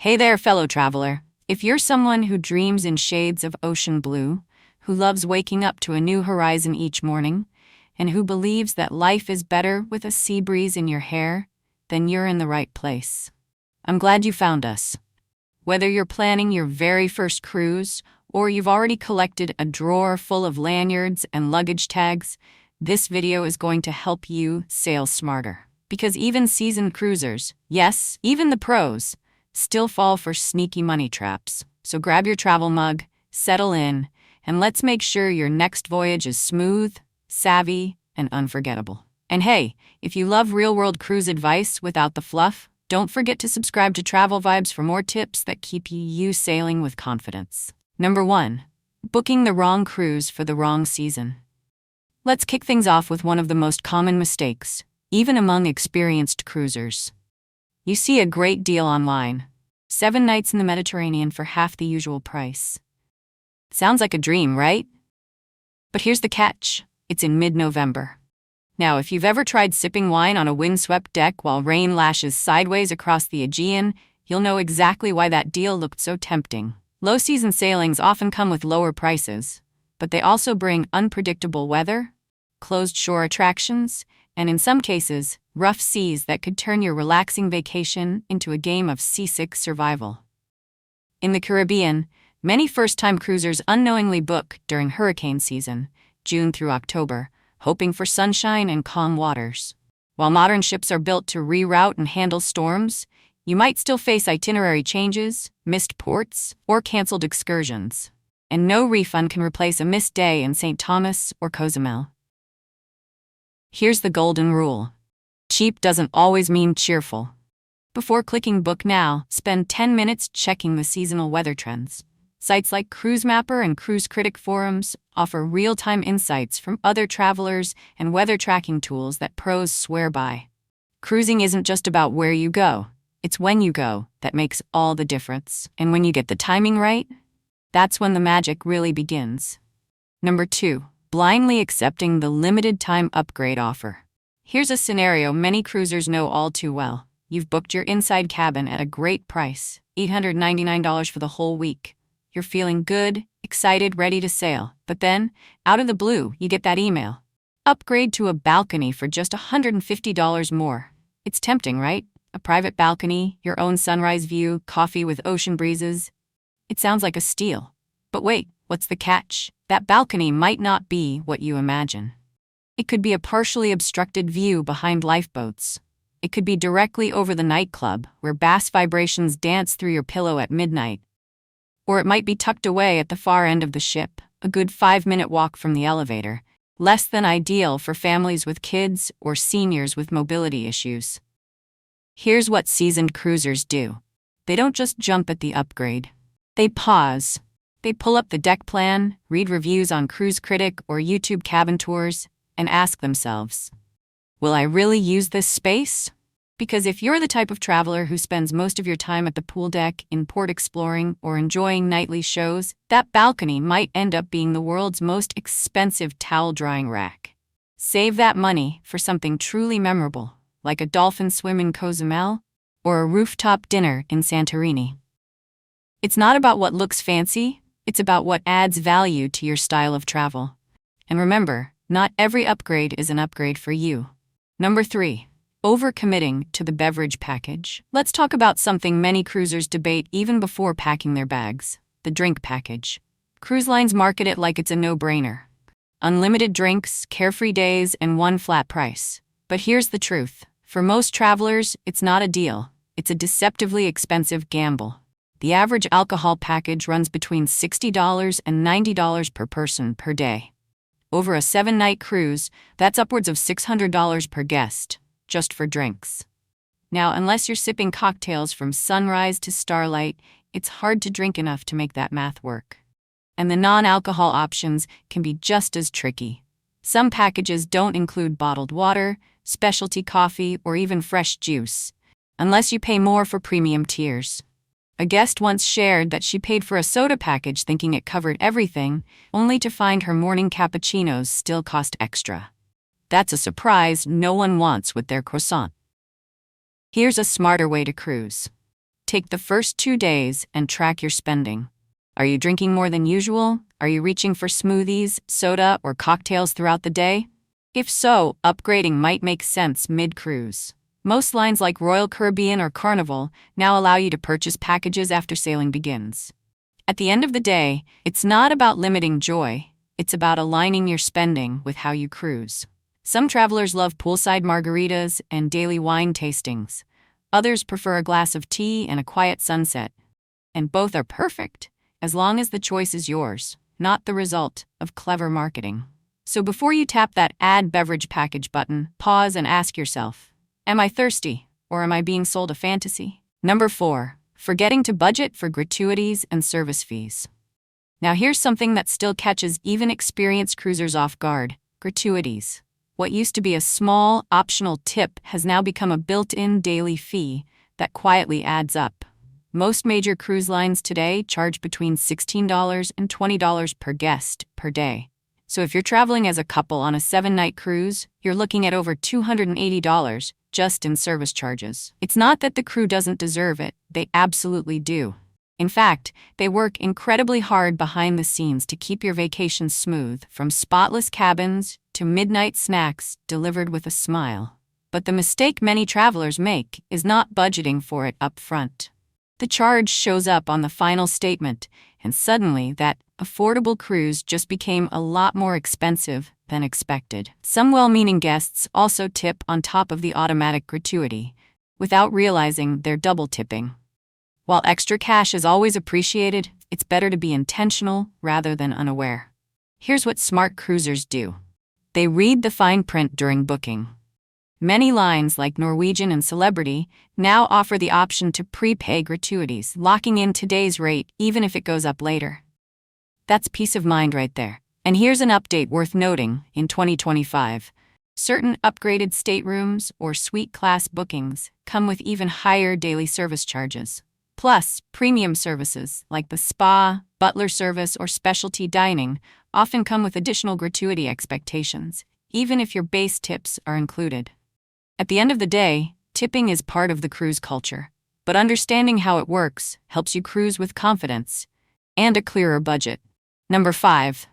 Hey there, fellow traveler. If you're someone who dreams in shades of ocean blue, who loves waking up to a new horizon each morning, and who believes that life is better with a sea breeze in your hair, then you're in the right place. I'm glad you found us. Whether you're planning your very first cruise, or you've already collected a drawer full of lanyards and luggage tags, this video is going to help you sail smarter. Because even seasoned cruisers, yes, even the pros, still fall for sneaky money traps. So grab your travel mug, settle in, and let's make sure your next voyage is smooth, savvy, and unforgettable. And hey, if you love real-world cruise advice without the fluff, don't forget to subscribe to Travel Vibes for more tips that keep you sailing with confidence. Number 1. Booking the wrong cruise for the wrong season. Let's kick things off with one of the most common mistakes, even among experienced cruisers. You see a great deal online. 7 nights in the Mediterranean for half the usual price. Sounds like a dream, right? But here's the catch. It's in mid-November. Now, if you've ever tried sipping wine on a windswept deck while rain lashes sideways across the Aegean, you'll know exactly why that deal looked so tempting. Low-season sailings often come with lower prices, but they also bring unpredictable weather, closed-shore attractions, and in some cases, rough seas that could turn your relaxing vacation into a game of seasick survival. In the Caribbean, many first-time cruisers unknowingly book during hurricane season, June through October, hoping for sunshine and calm waters. While modern ships are built to reroute and handle storms, you might still face itinerary changes, missed ports, or canceled excursions. And no refund can replace a missed day in St. Thomas or Cozumel. Here's the golden rule. Cheap doesn't always mean cheerful. Before clicking Book Now, spend 10 minutes checking the seasonal weather trends. Sites like Cruise Mapper and Cruise Critic forums offer real-time insights from other travelers and weather tracking tools that pros swear by. Cruising isn't just about where you go. It's when you go that makes all the difference. And when you get the timing right, that's when the magic really begins. Number 2. Blindly accepting the limited-time upgrade offer. Here's a scenario many cruisers know all too well. You've booked your inside cabin at a great price, $899 for the whole week. You're feeling good, excited, ready to sail. But then, out of the blue, you get that email. Upgrade to a balcony for just $150 more. It's tempting, right? A private balcony, your own sunrise view, coffee with ocean breezes. It sounds like a steal. But wait, what's the catch? That balcony might not be what you imagine. It could be a partially obstructed view behind lifeboats. It could be directly over the nightclub, where bass vibrations dance through your pillow at midnight. Or it might be tucked away at the far end of the ship, a good 5-minute walk from the elevator, less than ideal for families with kids or seniors with mobility issues. Here's what seasoned cruisers do. They don't just jump at the upgrade. They pause. They pull up the deck plan, read reviews on Cruise Critic or YouTube cabin tours, and ask themselves, will I really use this space? Because if you're the type of traveler who spends most of your time at the pool deck, in port exploring, or enjoying nightly shows, that balcony might end up being the world's most expensive towel drying rack. Save that money for something truly memorable, like a dolphin swim in Cozumel or a rooftop dinner in Santorini. It's not about what looks fancy, it's about what adds value to your style of travel. And remember, not every upgrade is an upgrade for you. Number 3. Overcommitting to the beverage package. Let's talk about something many cruisers debate even before packing their bags: the drink package. Cruise lines market it like it's a no-brainer. Unlimited drinks, carefree days, and one flat price. But here's the truth. For most travelers, it's not a deal. It's a deceptively expensive gamble. The average alcohol package runs between $60 and $90 per person per day. Over a 7-night cruise, that's upwards of $600 per guest, just for drinks. Now, unless you're sipping cocktails from sunrise to starlight, it's hard to drink enough to make that math work. And the non-alcohol options can be just as tricky. Some packages don't include bottled water, specialty coffee, or even fresh juice, unless you pay more for premium tiers. A guest once shared that she paid for a soda package thinking it covered everything, only to find her morning cappuccinos still cost extra. That's a surprise no one wants with their croissant. Here's a smarter way to cruise. Take the first 2 days and track your spending. Are you drinking more than usual? Are you reaching for smoothies, soda, or cocktails throughout the day? If so, upgrading might make sense mid-cruise. Most lines like Royal Caribbean or Carnival now allow you to purchase packages after sailing begins. At the end of the day, it's not about limiting joy, it's about aligning your spending with how you cruise. Some travelers love poolside margaritas and daily wine tastings. Others prefer a glass of tea and a quiet sunset. And both are perfect, as long as the choice is yours, not the result of clever marketing. So before you tap that Add Beverage Package button, pause and ask yourself, am I thirsty, or am I being sold a fantasy? Number 4, forgetting to budget for gratuities and service fees. Now here's something that still catches even experienced cruisers off guard: gratuities. What used to be a small, optional tip has now become a built-in daily fee that quietly adds up. Most major cruise lines today charge between $16 and $20 per guest per day. So if you're traveling as a couple on a 7-night cruise, you're looking at over $280 just in service charges. It's not that the crew doesn't deserve it, they absolutely do. In fact, they work incredibly hard behind the scenes to keep your vacation smooth, from spotless cabins to midnight snacks delivered with a smile. But the mistake many travelers make is not budgeting for it up front. The charge shows up on the final statement, and suddenly that affordable cruise just became a lot more expensive than expected. Some well-meaning guests also tip on top of the automatic gratuity, without realizing they're double tipping. While extra cash is always appreciated, it's better to be intentional rather than unaware. Here's what smart cruisers do. They read the fine print during booking. Many lines like Norwegian and Celebrity now offer the option to prepay gratuities, locking in today's rate even if it goes up later. That's peace of mind right there. And here's an update worth noting: in 2025, certain upgraded staterooms or suite class bookings come with even higher daily service charges. Plus, premium services like the spa, butler service, or specialty dining often come with additional gratuity expectations, even if your base tips are included. At the end of the day, tipping is part of the cruise culture, but understanding how it works helps you cruise with confidence and a clearer budget. Number 5,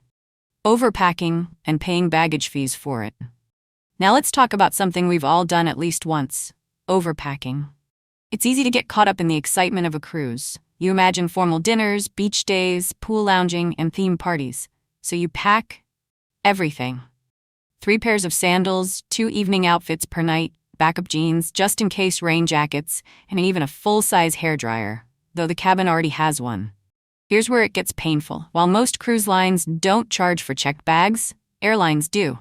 overpacking and paying baggage fees for it. Now let's talk about something we've all done at least once: overpacking. It's easy to get caught up in the excitement of a cruise. You imagine formal dinners, beach days, pool lounging, and theme parties. So you pack everything. 3 pairs of sandals, 2 evening outfits per night, backup jeans, just-in-case rain jackets, and even a full-size hairdryer, though the cabin already has one. Here's where it gets painful. While most cruise lines don't charge for checked bags, airlines do,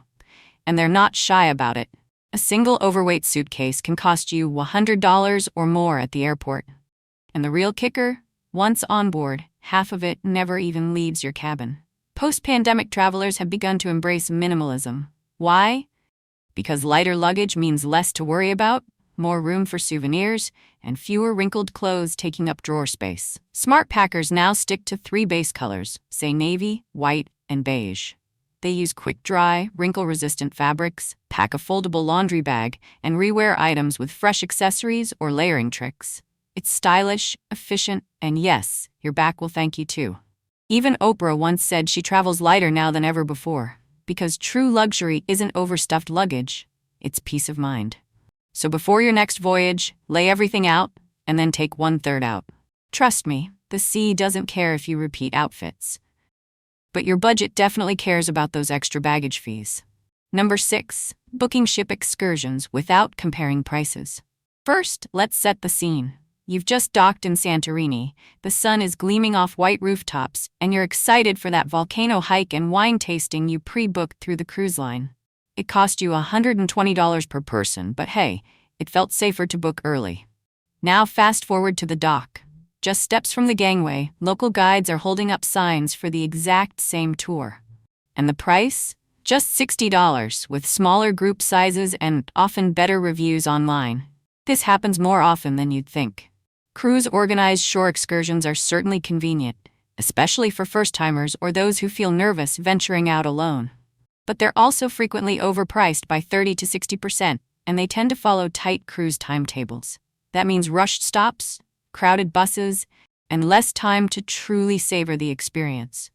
and they're not shy about it. A single overweight suitcase can cost you $100 or more at the airport. And the real kicker? Once on board, half of it never even leaves your cabin. Post-pandemic travelers have begun to embrace minimalism. Why? Because lighter luggage means less to worry about, more room for souvenirs, and fewer wrinkled clothes taking up drawer space. Smart packers now stick to 3 base colors, say navy, white, and beige. They use quick-dry, wrinkle-resistant fabrics, pack a foldable laundry bag, and rewear items with fresh accessories or layering tricks. It's stylish, efficient, and yes, your back will thank you too. Even Oprah once said she travels lighter now than ever before, because true luxury isn't overstuffed luggage, it's peace of mind. So before your next voyage, lay everything out, and then take 1/3 out. Trust me, the sea doesn't care if you repeat outfits. But your budget definitely cares about those extra baggage fees. Number 6, booking ship excursions without comparing prices. First, let's set the scene. You've just docked in Santorini, the sun is gleaming off white rooftops, and you're excited for that volcano hike and wine tasting you pre-booked through the cruise line. It cost you $120 per person, but hey, it felt safer to book early. Now fast forward to the dock. Just steps from the gangway, local guides are holding up signs for the exact same tour. And the price? Just $60, with smaller group sizes and often better reviews online. This happens more often than you'd think. Cruise-organized shore excursions are certainly convenient, especially for first-timers or those who feel nervous venturing out alone. But they're also frequently overpriced by 30 to 60%, and they tend to follow tight cruise timetables. That means rushed stops, crowded buses, and less time to truly savor the experience.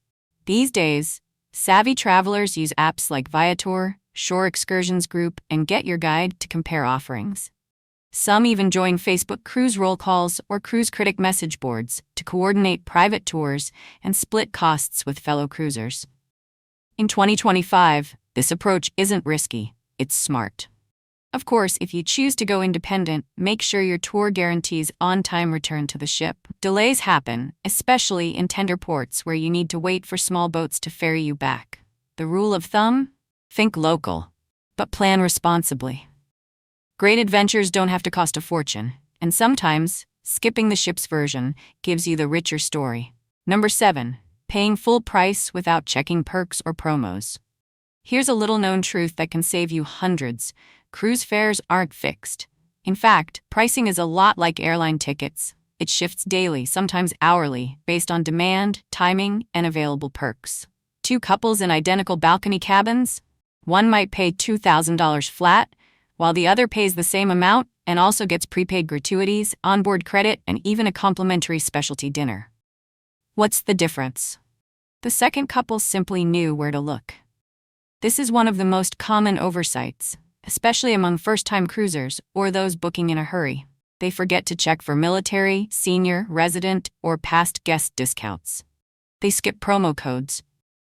These days, savvy travelers use apps like Viator, Shore Excursions Group, and Get Your Guide to compare offerings. Some even join Facebook cruise roll calls or cruise critic message boards to coordinate private tours and split costs with fellow cruisers. In 2025, this approach isn't risky, it's smart. Of course, if you choose to go independent, make sure your tour guarantees on-time return to the ship. Delays happen, especially in tender ports where you need to wait for small boats to ferry you back. The rule of thumb? Think local, but plan responsibly. Great adventures don't have to cost a fortune, and sometimes, skipping the ship's version gives you the richer story. Number 7. Paying full price without checking perks or promos. Here's a little-known truth that can save you hundreds. Cruise fares aren't fixed. In fact, pricing is a lot like airline tickets. It shifts daily, sometimes hourly, based on demand, timing, and available perks. Two couples in identical balcony cabins? One might pay $2,000 flat, while the other pays the same amount and also gets prepaid gratuities, onboard credit, and even a complimentary specialty dinner. What's the difference? The second couple simply knew where to look. This is one of the most common oversights, especially among first-time cruisers or those booking in a hurry. They forget to check for military, senior, resident, or past guest discounts. They skip promo codes.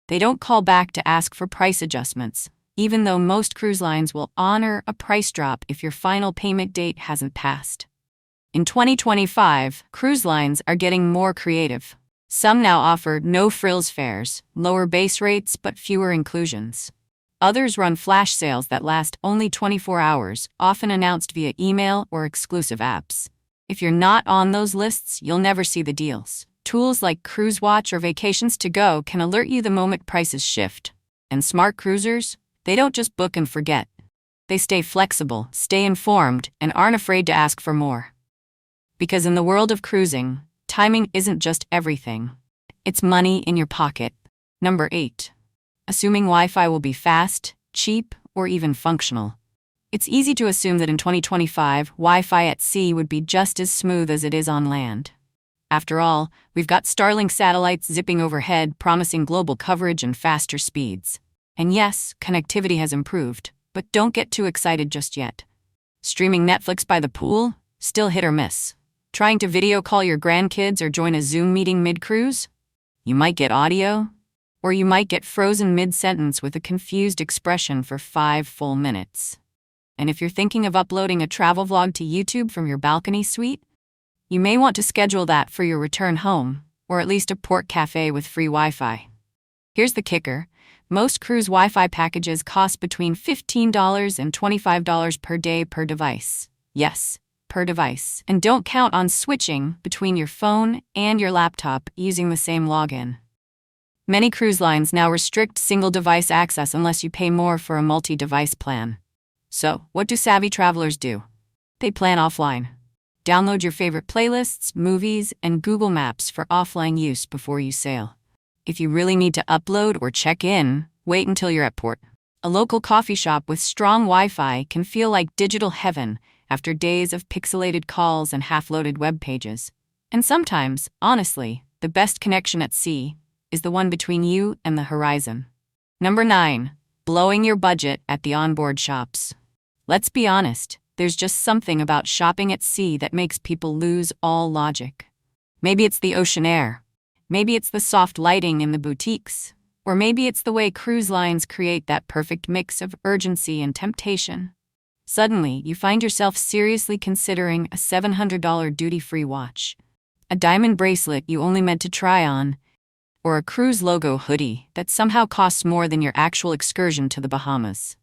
They don't call back to ask for price adjustments, even though most cruise lines will honor a price drop if your final payment date hasn't passed. In 2025, cruise lines are getting more creative. Some now offer no-frills fares, lower base rates but fewer inclusions. Others run flash sales that last only 24 hours, often announced via email or exclusive apps. If you're not on those lists, you'll never see the deals. Tools like Cruise Watch or Vacations to Go can alert you the moment prices shift. And smart cruisers? They don't just book and forget. They stay flexible, stay informed, and aren't afraid to ask for more. Because in the world of cruising, timing isn't just everything. It's money in your pocket. Number 8. Assuming Wi-Fi will be fast, cheap, or even functional. It's easy to assume that in 2025, Wi-Fi at sea would be just as smooth as it is on land. After all, we've got Starlink satellites zipping overhead, promising global coverage and faster speeds. And yes, connectivity has improved, but don't get too excited just yet. Streaming Netflix by the pool? Still hit or miss. Trying to video call your grandkids or join a Zoom meeting mid-cruise? You might get audio, or you might get frozen mid-sentence with a confused expression for 5 full minutes. And if you're thinking of uploading a travel vlog to YouTube from your balcony suite, you may want to schedule that for your return home, or at least a port cafe with free Wi-Fi. Here's the kicker. Most cruise Wi-Fi packages cost between $15 and $25 per day per device. Yes, per device. And don't count on switching between your phone and your laptop using the same login. Many cruise lines now restrict single-device access unless you pay more for a multi-device plan. So, what do savvy travelers do? They plan offline. Download your favorite playlists, movies, and Google Maps for offline use before you sail. If you really need to upload or check in, wait until you're at port. A local coffee shop with strong Wi-Fi can feel like digital heaven after days of pixelated calls and half-loaded web pages. And sometimes, honestly, the best connection at sea is the one between you and the horizon. Number 9. Blowing your budget at the onboard shops. Let's be honest, there's just something about shopping at sea that makes people lose all logic. Maybe it's the ocean air. Maybe it's the soft lighting in the boutiques. Or maybe it's the way cruise lines create that perfect mix of urgency and temptation. Suddenly, you find yourself seriously considering a $700 duty-free watch, a diamond bracelet you only meant to try on, or a cruise logo hoodie that somehow costs more than your actual excursion to the Bahamas.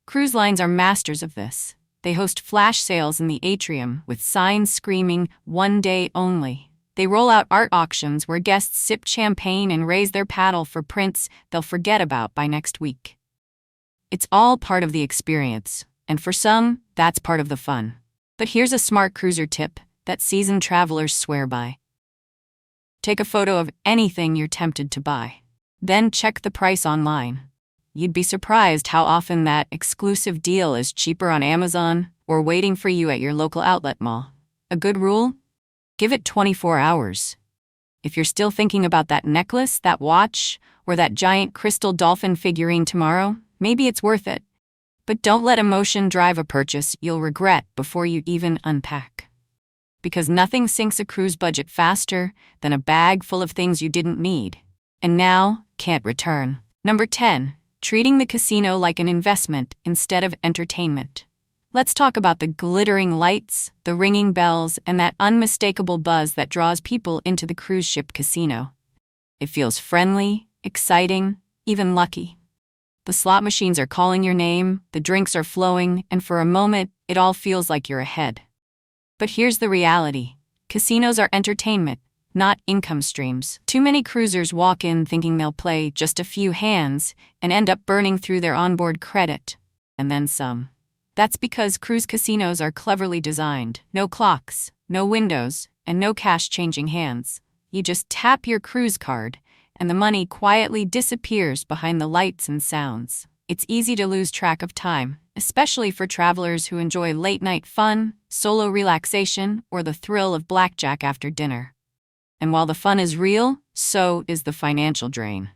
Cruise lines are masters of this. They host flash sales in the atrium with signs screaming, "One day only." They roll out art auctions where guests sip champagne and raise their paddle for prints they'll forget about by next week. It's all part of the experience, and for some, that's part of the fun. But here's a smart cruiser tip that seasoned travelers swear by. Take a photo of anything you're tempted to buy. Then check the price online. You'd be surprised how often that exclusive deal is cheaper on Amazon or waiting for you at your local outlet mall. A good rule? Give it 24 hours. If you're still thinking about that necklace, that watch, or that giant crystal dolphin figurine tomorrow, maybe it's worth it. But don't let emotion drive a purchase you'll regret before you even unpack. Because nothing sinks a cruise budget faster than a bag full of things you didn't need, and now can't return. Number 10. Treating the casino like an investment instead of entertainment. Let's talk about the glittering lights, the ringing bells, and that unmistakable buzz that draws people into the cruise ship casino. It feels friendly, exciting, even lucky. The slot machines are calling your name, the drinks are flowing, and for a moment, it all feels like you're ahead. But here's the reality. Casinos are entertainment, not income streams. Too many cruisers walk in thinking they'll play just a few hands and end up burning through their onboard credit, and then some. That's because cruise casinos are cleverly designed. No clocks, no windows, and no cash changing hands. You just tap your cruise card, and the money quietly disappears behind the lights and sounds. It's easy to lose track of time, especially for travelers who enjoy late-night fun, solo relaxation, or the thrill of blackjack after dinner. And while the fun is real, so is the financial drain.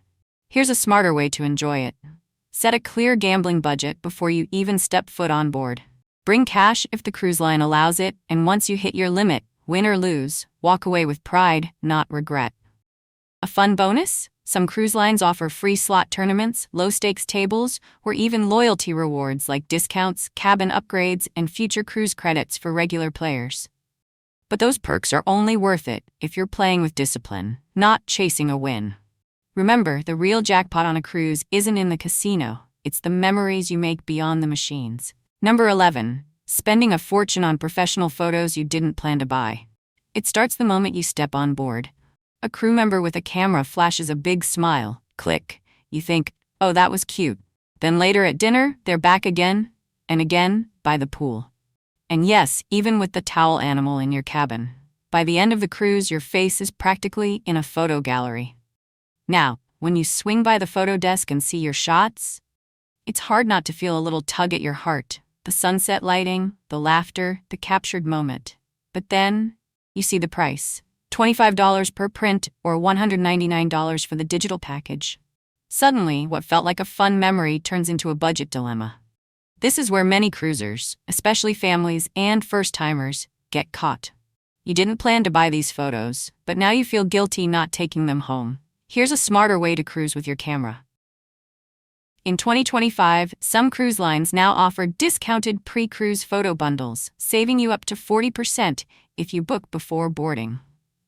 Here's a smarter way to enjoy it. Set a clear gambling budget before you even step foot on board. Bring cash if the cruise line allows it, and once you hit your limit, win or lose, walk away with pride, not regret. A fun bonus? Some cruise lines offer free slot tournaments, low-stakes tables, or even loyalty rewards like discounts, cabin upgrades, and future cruise credits for regular players. But those perks are only worth it if you're playing with discipline, not chasing a win. Remember, the real jackpot on a cruise isn't in the casino, it's the memories you make beyond the machines. Number 11. Spending a fortune on professional photos you didn't plan to buy. It starts the moment you step on board. A crew member with a camera flashes a big smile. Click. You think, oh, that was cute. Then later at dinner, they're back again, and again, by the pool. And yes, even with the towel animal in your cabin. By the end of the cruise, your face is practically in a photo gallery. Now, when you swing by the photo desk and see your shots, it's hard not to feel a little tug at your heart. The sunset lighting, the laughter, the captured moment. But then, you see the price. $25 per print or $199 for the digital package. Suddenly, what felt like a fun memory turns into a budget dilemma. This is where many cruisers, especially families and first-timers, get caught. You didn't plan to buy these photos, but now you feel guilty not taking them home. Here's a smarter way to cruise with your camera. In 2025, some cruise lines now offer discounted pre-cruise photo bundles, saving you up to 40% if you book before boarding.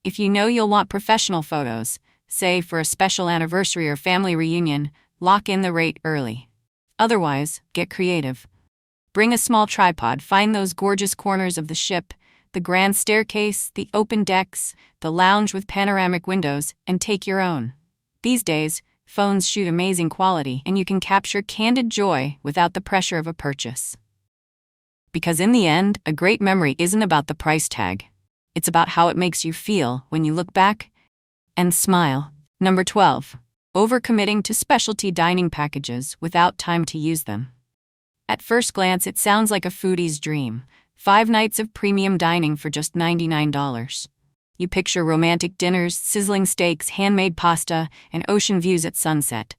If you know you'll want professional photos, say for a special anniversary or family reunion, lock in the rate early. Otherwise, get creative. Bring a small tripod, find those gorgeous corners of the ship, the grand staircase, the open decks, the lounge with panoramic windows, and take your own. These days, phones shoot amazing quality, and you can capture candid joy without the pressure of a purchase. Because in the end, a great memory isn't about the price tag. It's about how it makes you feel when you look back and smile. Number 12. Overcommitting to specialty dining packages without time to use them. At first glance, it sounds like a foodie's dream. 5 nights of premium dining for just $99. You picture romantic dinners, sizzling steaks, handmade pasta, and ocean views at sunset.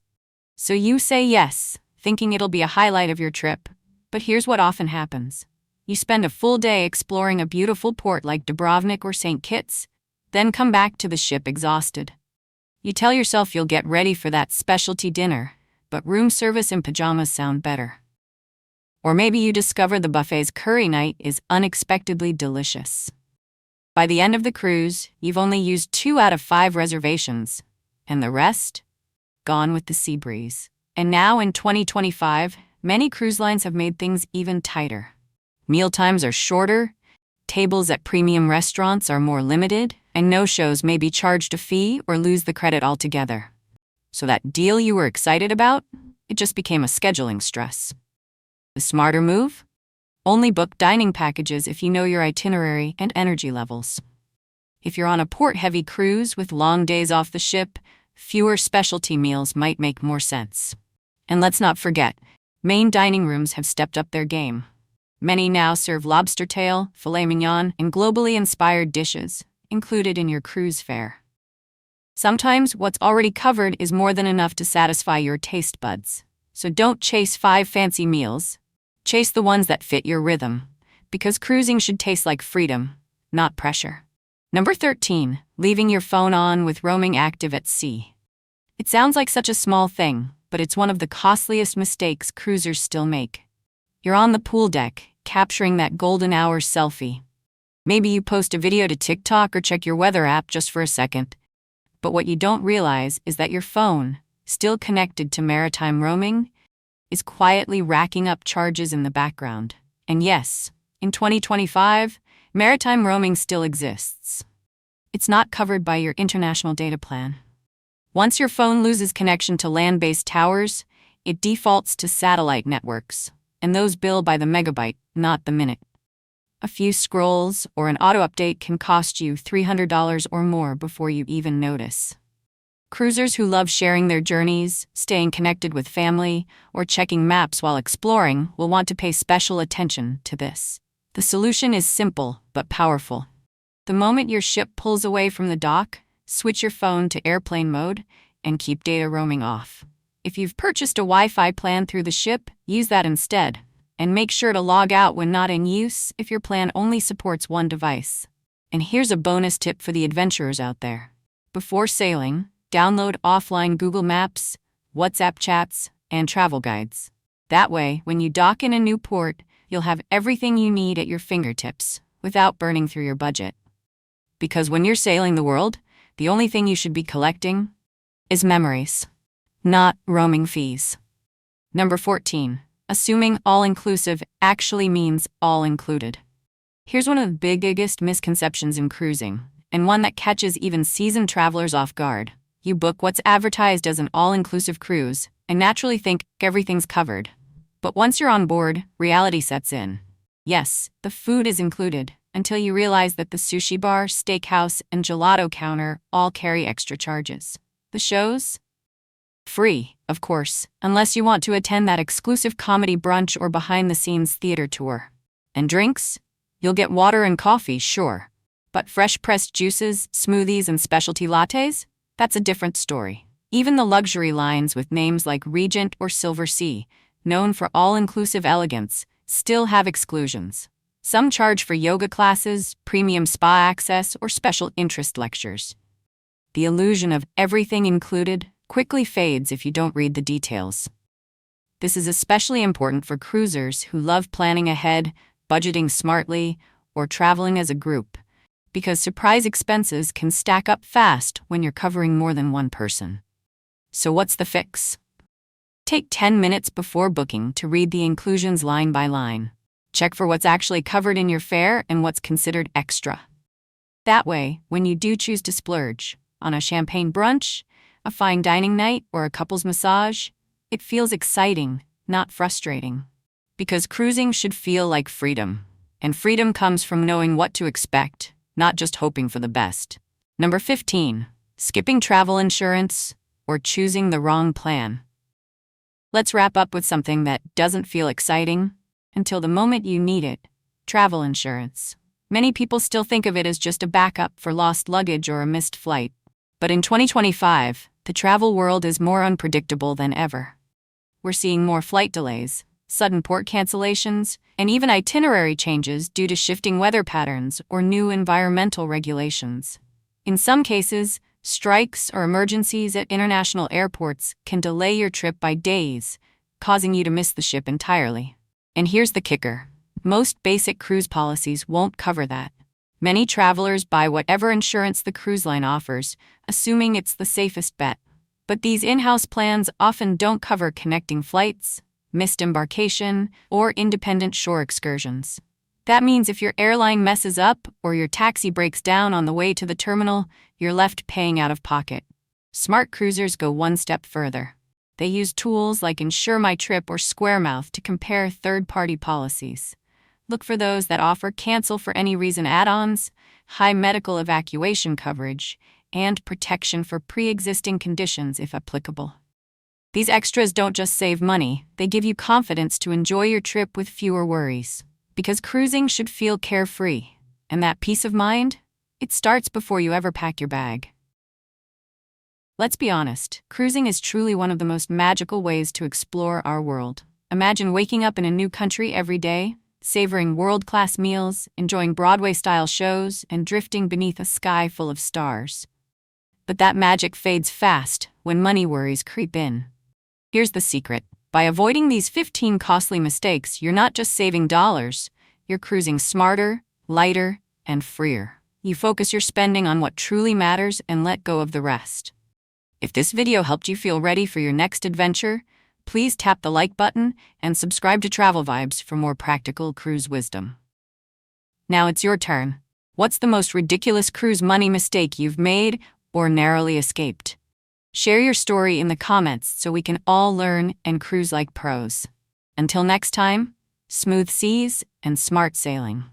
So you say yes, thinking it'll be a highlight of your trip. But here's what often happens. You spend a full day exploring a beautiful port like Dubrovnik or St. Kitts, then come back to the ship exhausted. You tell yourself you'll get ready for that specialty dinner, but room service and pajamas sound better. Or maybe you discover the buffet's curry night is unexpectedly delicious. By the end of the cruise, you've only used 2 out of 5 reservations, and the rest? Gone with the sea breeze. And now in 2025, many cruise lines have made things even tighter. Meal times are shorter, tables at premium restaurants are more limited, and no-shows may be charged a fee or lose the credit altogether. So that deal you were excited about, it just became a scheduling stress. The smarter move? Only book dining packages if you know your itinerary and energy levels. If you're on a port-heavy cruise with long days off the ship, fewer specialty meals might make more sense. And let's not forget, main dining rooms have stepped up their game. Many now serve lobster tail, filet mignon, and globally inspired dishes. included in your cruise fare. Sometimes what's already covered is more than enough to satisfy your taste buds. So don't chase 5 fancy meals. Chase the ones that fit your rhythm, because cruising should taste like freedom, not pressure. Number 13, leaving your phone on with roaming active at sea. It sounds like such a small thing, but it's one of the costliest mistakes cruisers still make. You're on the pool deck, capturing that golden hour selfie. Maybe you post a video to TikTok or check your weather app just for a second. But what you don't realize is that your phone, still connected to maritime roaming, is quietly racking up charges in the background. And yes, in 2025, maritime roaming still exists. It's not covered by your international data plan. Once your phone loses connection to land-based towers, it defaults to satellite networks, and those bill by the megabyte, not the minute. A few scrolls or an auto-update can cost you $300 or more before you even notice. Cruisers who love sharing their journeys, staying connected with family, or checking maps while exploring will want to pay special attention to this. The solution is simple but powerful. The moment your ship pulls away from the dock, switch your phone to airplane mode and keep data roaming off. If you've purchased a Wi-Fi plan through the ship, use that instead. And make sure to log out when not in use if your plan only supports one device. And here's a bonus tip for the adventurers out there. Before sailing, download offline Google Maps, WhatsApp chats, and travel guides. That way, when you dock in a new port, you'll have everything you need at your fingertips without burning through your budget. Because when you're sailing the world, the only thing you should be collecting is memories, not roaming fees. Number 14. Assuming all-inclusive actually means all-included. Here's one of the biggest misconceptions in cruising, and one that catches even seasoned travelers off guard. You book what's advertised as an all-inclusive cruise, and naturally think everything's covered. But once you're on board, reality sets in. Yes, the food is included, until you realize that the sushi bar, steakhouse, and gelato counter all carry extra charges. The shows? Free, of course, unless you want to attend that exclusive comedy brunch or behind-the-scenes theater tour. And drinks? You'll get water and coffee, sure. But fresh-pressed juices, smoothies, and specialty lattes? That's a different story. Even the luxury lines with names like Regent or Silver Sea, known for all-inclusive elegance, still have exclusions. Some charge for yoga classes, premium spa access, or special interest lectures. The illusion of everything included quickly fades if you don't read the details. This is especially important for cruisers who love planning ahead, budgeting smartly, or traveling as a group, because surprise expenses can stack up fast when you're covering more than one person. So what's the fix? Take 10 minutes before booking to read the inclusions line by line. Check for what's actually covered in your fare and what's considered extra. That way, when you do choose to splurge on a champagne brunch, a fine dining night, or a couple's massage, it feels exciting, not frustrating. Because cruising should feel like freedom. And freedom comes from knowing what to expect, not just hoping for the best. Number 15. Skipping travel insurance or choosing the wrong plan. Let's wrap up with something that doesn't feel exciting until the moment you need it. Travel insurance. Many people still think of it as just a backup for lost luggage or a missed flight. But in 2025, the travel world is more unpredictable than ever. We're seeing more flight delays, sudden port cancellations, and even itinerary changes due to shifting weather patterns or new environmental regulations. In some cases, strikes or emergencies at international airports can delay your trip by days, causing you to miss the ship entirely. And here's the kicker. Most basic cruise policies won't cover that. Many travelers buy whatever insurance the cruise line offers, assuming it's the safest bet. But these in-house plans often don't cover connecting flights, missed embarkation, or independent shore excursions. That means if your airline messes up or your taxi breaks down on the way to the terminal, you're left paying out of pocket. Smart cruisers go one step further. They use tools like Insure My Trip or Squaremouth to compare third-party policies. Look for those that offer cancel for any reason add-ons, high medical evacuation coverage, and protection for pre-existing conditions if applicable. These extras don't just save money, they give you confidence to enjoy your trip with fewer worries. Because cruising should feel carefree, and that peace of mind, It starts before you ever pack your bag. Let's be honest, cruising is truly one of the most magical ways to explore our world. Imagine waking up in a new country every day, savoring world-class meals, enjoying Broadway-style shows, and drifting beneath a sky full of stars. But that magic fades fast when money worries creep in. Here's the secret. By avoiding these 15 costly mistakes, you're not just saving dollars, you're cruising smarter, lighter, and freer. You focus your spending on what truly matters and let go of the rest. If this video helped you feel ready for your next adventure, please tap the like button and subscribe to Travel Vibes for more practical cruise wisdom. Now it's your turn. What's the most ridiculous cruise money mistake you've made or narrowly escaped? Share your story in the comments so we can all learn and cruise like pros. Until next time, smooth seas and smart sailing.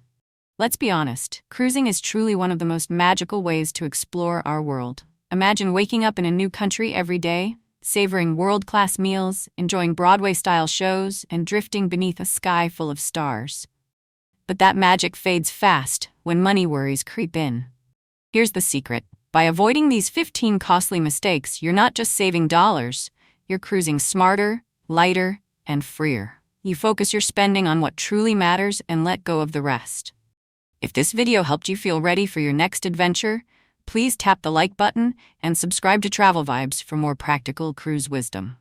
Let's be honest, cruising is truly one of the most magical ways to explore our world. Imagine waking up in a new country every day, savoring world-class meals, enjoying Broadway-style shows, and drifting beneath a sky full of stars. But that magic fades fast when money worries creep in. Here's the secret. By avoiding these 15 costly mistakes, you're not just saving dollars, you're cruising smarter, lighter, and freer. You focus your spending on what truly matters and let go of the rest. If this video helped you feel ready for your next adventure, please tap the like button and subscribe to Travel Vibes for more practical cruise wisdom.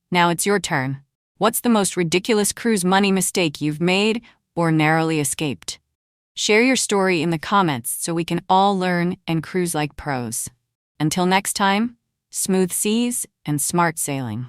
Now it's your turn. What's the most ridiculous cruise money mistake you've made or narrowly escaped? Share your story in the comments so we can all learn and cruise like pros. Until next time, smooth seas and smart sailing.